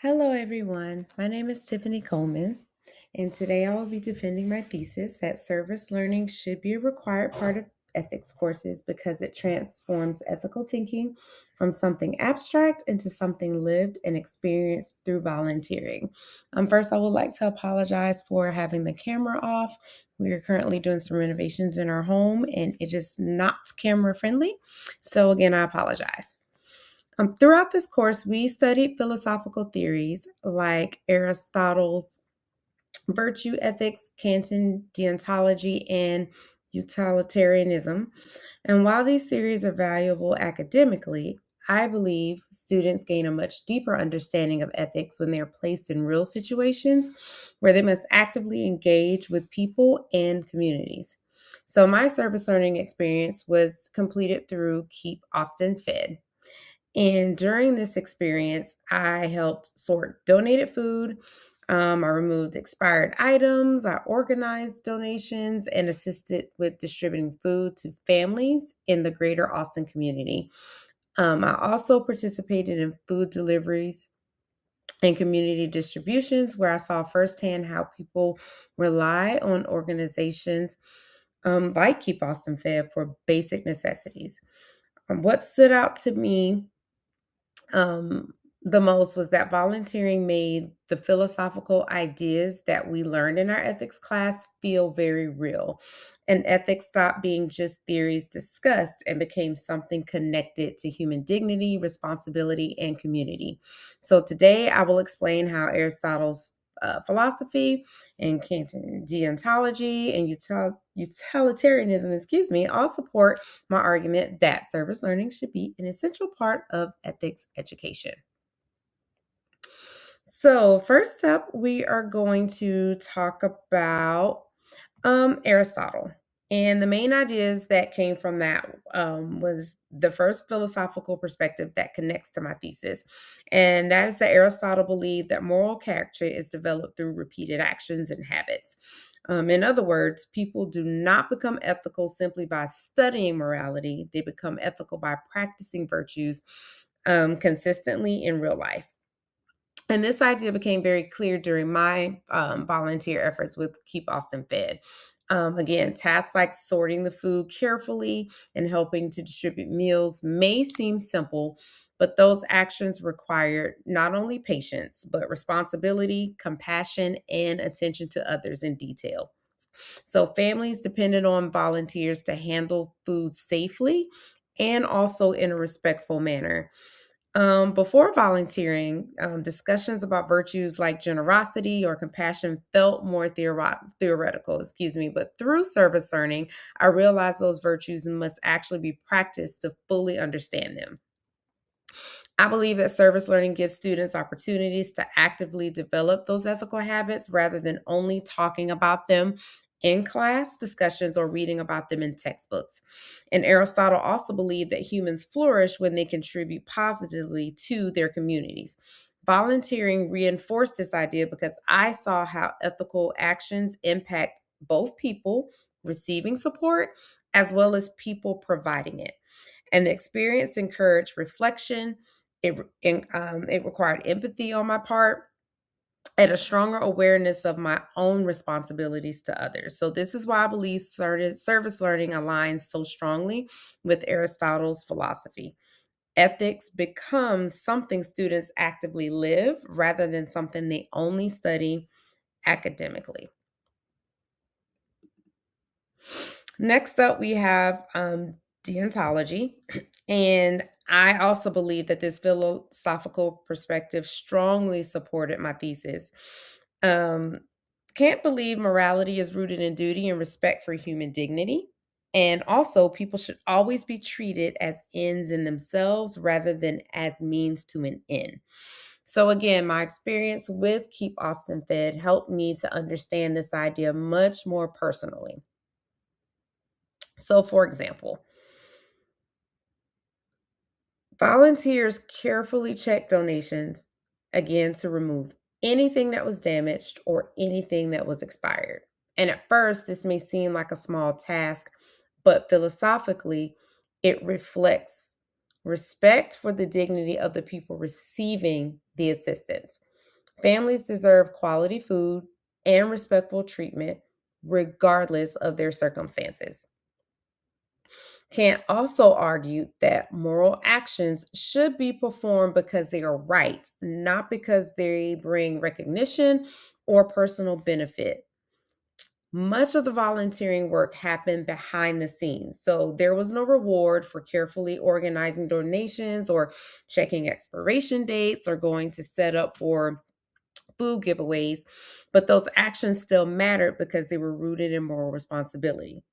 Hello, everyone. My name is Tiffany Coleman, and today I will be defending my thesis that service learning should be a required part of ethics courses because it transforms ethical thinking from something abstract into something lived and experienced through volunteering. First, I would like to apologize for having the camera off. We are currently doing some renovations in our home, and it is not camera friendly. So, again, I apologize. Throughout this course, we studied philosophical theories like Aristotle's virtue ethics, Kantian deontology, and utilitarianism. And while these theories are valuable academically, I believe students gain a much deeper understanding of ethics when they are placed in real situations where they must actively engage with people and communities. So, my service learning experience was completed through Keep Austin Fed. And during this experience, I helped sort donated food. I removed expired items. I organized donations and assisted with distributing food to families in the greater Austin community. I also participated in food deliveries and community distributions where I saw firsthand how people rely on organizations like Keep Austin Fed for basic necessities. What stood out to me the most was that volunteering made the philosophical ideas that we learned in our ethics class feel very real. And ethics stopped being just theories discussed and became something connected to human dignity, responsibility, and community. So today I will explain how Aristotle's philosophy and Kantian deontology and utilitarianism, all support my argument that service learning should be an essential part of ethics education. So, first up, we are going to talk about Aristotle. And the main ideas that came from that was the first philosophical perspective that connects to my thesis. And that is that Aristotle believed that moral character is developed through repeated actions and habits. In other words, people do not become ethical simply by studying morality, they become ethical by practicing virtues consistently in real life. And this idea became very clear during my volunteer efforts with Keep Austin Fed. Again, tasks like sorting the food carefully and helping to distribute meals may seem simple, but those actions require not only patience, but responsibility, compassion, and attention to others in detail. So, families depended on volunteers to handle food safely and also in a respectful manner. Before volunteering, discussions about virtues like generosity or compassion felt more theoretical, but through service learning, I realized those virtues must actually be practiced to fully understand them. I believe that service learning gives students opportunities to actively develop those ethical habits rather than only talking about them in class discussions or reading about them in textbooks. And Aristotle also believed that humans flourish when they contribute positively to their communities. Volunteering reinforced this idea because I saw how ethical actions impact both people receiving support as well as people providing it. And the experience encouraged reflection. It required empathy on my part and a stronger awareness of my own responsibilities to others. So, this is why I believe service learning aligns so strongly with Aristotle's philosophy. Ethics becomes something students actively live rather than something they only study academically. Next up, we have deontology. And I also believe that this philosophical perspective strongly supported my thesis. Um, can't believe morality is rooted in duty and respect for human dignity. And also, people should always be treated as ends in themselves rather than as means to an end. So, again, my experience with Keep Austin Fed helped me to understand this idea much more personally. So, for example, volunteers carefully check donations again to remove anything that was damaged or anything that was expired. And at first, this may seem like a small task, but philosophically, it reflects respect for the dignity of the people receiving the assistance. Families deserve quality food and respectful treatment regardless of their circumstances. Kant also argued that moral actions should be performed because they are right, not because they bring recognition or personal benefit. Much of the volunteering work happened behind the scenes, so there was no reward for carefully organizing donations or checking expiration dates or going to set up for food giveaways, but those actions still mattered because they were rooted in moral responsibility.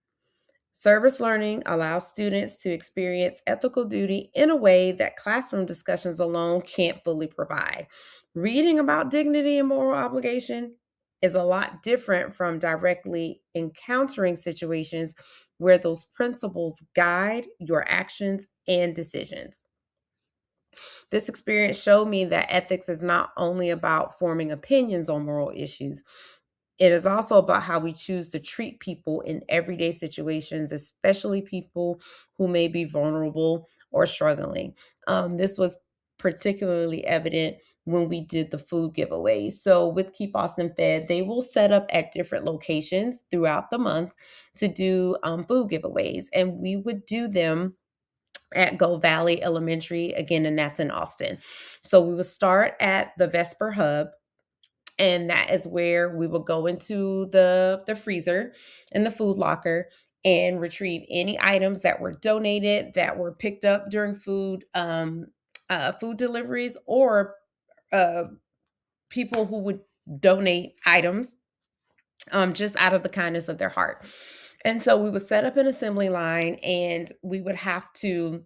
Service learning allows students to experience ethical duty in a way that classroom discussions alone can't fully provide. Reading about dignity and moral obligation is a lot different from directly encountering situations where those principles guide your actions and decisions. This experience showed me that ethics is not only about forming opinions on moral issues, it is also about how we choose to treat people in everyday situations, especially people who may be vulnerable or struggling. This was particularly evident when we did the food giveaways. So, with Keep Austin Fed, they will set up at different locations throughout the month to do food giveaways, and we would do them at Gold Valley Elementary, again, and that's in Austin. So, we would start at the Vesper Hub, and that is where we will go into the freezer and the food locker and retrieve any items that were donated, that were picked up during food deliveries, or uh, people who would donate items just out of the kindness of their heart. And so we would set up an assembly line, and we would have to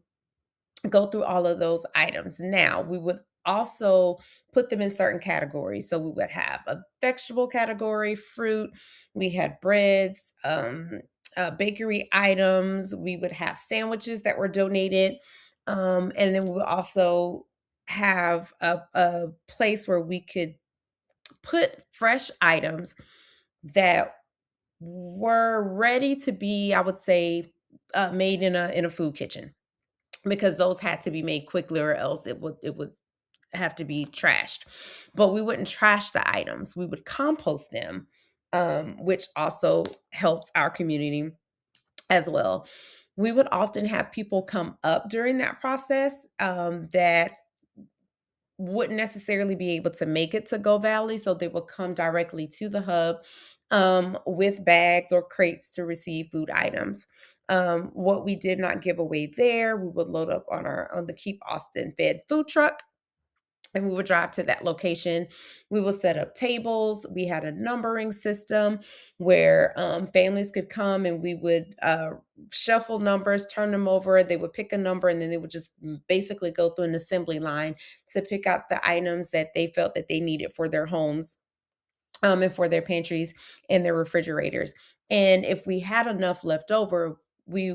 go through all of those items. Now, we would also put them in certain categories. So we would have a vegetable category, fruit, we had breads, bakery items, we would have sandwiches that were donated. And then we would also have a place where we could put fresh items that were ready to be, I would say, made in a food kitchen, because those had to be made quickly or else it would have to be trashed. But we wouldn't trash the items. We would compost them, which also helps our community as well. We would often have people come up during that process that wouldn't necessarily be able to make it to Go Valley, so they would come directly to the hub with bags or crates to receive food items. What we did not give away there, we would load up on the Keep Austin Fed food truck, and we would drive to that location. We would set up tables. We had a numbering system where families could come, and we would shuffle numbers, turn them over. They would pick a number, and then they would just basically go through an assembly line to pick out the items that they felt that they needed for their homes, and for their pantries and their refrigerators. And if we had enough left over, we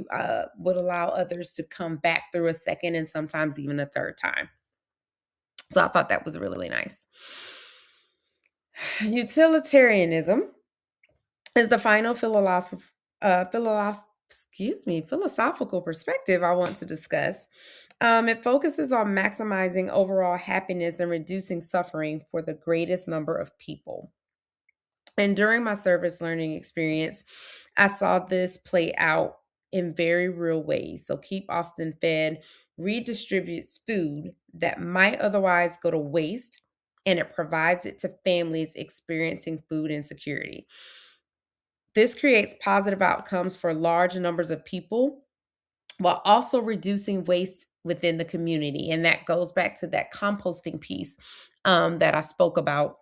would allow others to come back through a second and sometimes even a third time. So I thought that was really nice. Utilitarianism is the final philosophical perspective I want to discuss. It focuses on maximizing overall happiness and reducing suffering for the greatest number of people. And during my service learning experience, I saw this play out in very real ways. So, Keep Austin Fed redistributes food that might otherwise go to waste, and it provides it to families experiencing food insecurity. This creates positive outcomes for large numbers of people while also reducing waste within the community. And that goes back to that composting piece that I spoke about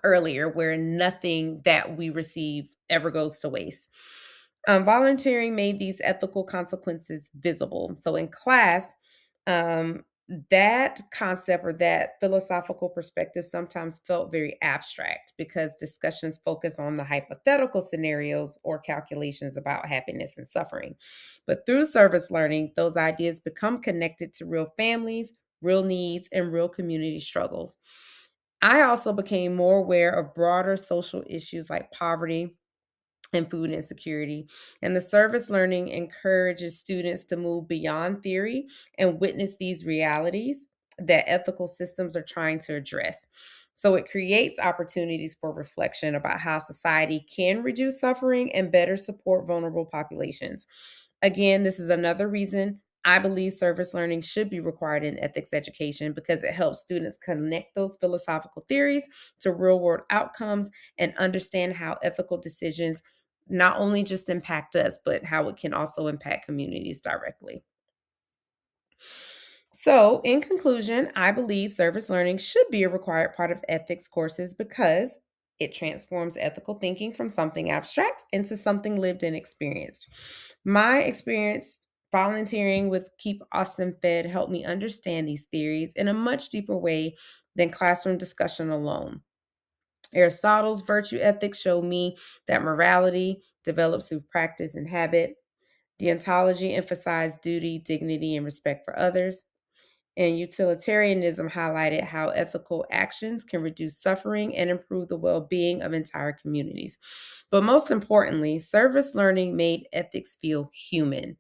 earlier, where nothing that we receive ever goes to waste. Volunteering made these ethical consequences visible. So in class, um, that concept or that philosophical perspective sometimes felt very abstract because discussions focus on the hypothetical scenarios or calculations about happiness and suffering. But through service learning, those ideas become connected to real families, real needs, and real community struggles. I also became more aware of broader social issues like poverty and food insecurity. And the service learning encourages students to move beyond theory and witness these realities. that ethical systems are trying to address. So it creates opportunities for reflection about how society can reduce suffering and better support vulnerable populations. Again, this is another reason I believe service learning should be required in ethics education because it helps students connect those philosophical theories to real world outcomes and understand how ethical decisions not only just impact us, but how it can also impact communities directly. So, in conclusion, I believe service learning should be a required part of ethics courses because it transforms ethical thinking from something abstract into something lived and experienced. My experience volunteering with Keep Austin Fed helped me understand these theories in a much deeper way than classroom discussion alone. Aristotle's virtue ethics showed me that morality develops through practice and habit. Deontology emphasized duty, dignity, and respect for others. And utilitarianism highlighted how ethical actions can reduce suffering and improve the well being of entire communities. But most importantly, service learning made ethics feel human.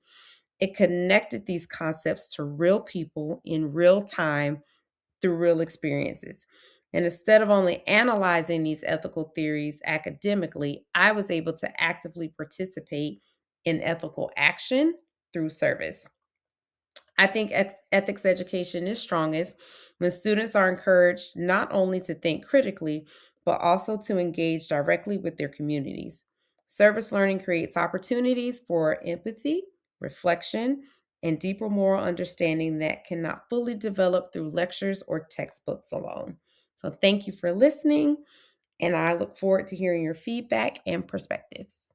It connected these concepts to real people in real time through real experiences. And instead of only analyzing these ethical theories academically, I was able to actively participate in ethical action through service. I think ethics education is strongest when students are encouraged not only to think critically, but also to engage directly with their communities. Service learning creates opportunities for empathy, reflection, and deeper moral understanding that cannot fully develop through lectures or textbooks alone. So, thank you for listening, and I look forward to hearing your feedback and perspectives.